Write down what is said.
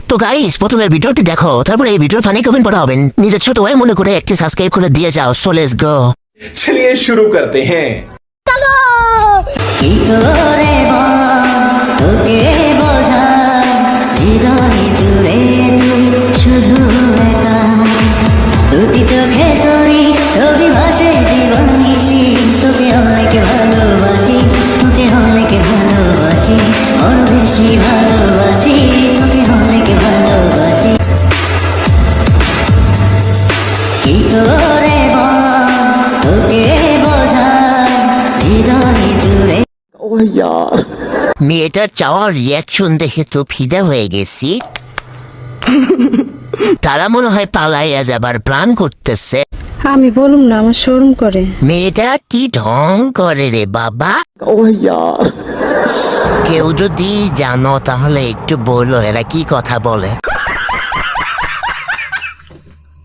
তো গাইস প্রথমে ভিডিওটি দেখো, তারপরে এই ভিডিওর ফানি কমেন্ট পড়া হবেন। নিজের ছোট ভাই মনে করে একটি সাবস্ক্রাইব করে দিয়ে যাও। So let's go. चलिए शुरू करते हैं। কি করে তোকে বোঝাই হৃদয় জুড়ে তুই শুধু একা দুটি চোখে তোরই ছবি ভাসে জীবন নিশি তোকে অনেক ভালোবাসি তোকে অনেক ভালোবাসি বড় বেশি ভালোবাসি তোকে অনেক ভালোবাসি কি করে তোকে বোঝাই হৃদয় জুড়ে মেয়েটার চাওয়ার রিয়াকশন দেখে তো ফিদা হয়ে গেছি। তারা মনে হয় পালাইয়া যাবার প্ল্যান করতেছে। আমি বলুম না, আমার শরম করে। মেয়েটা কি ঢং করে রে বাবা। কেউ যদি জানো তাহলে একটু বলো এরা কি কথা বলে।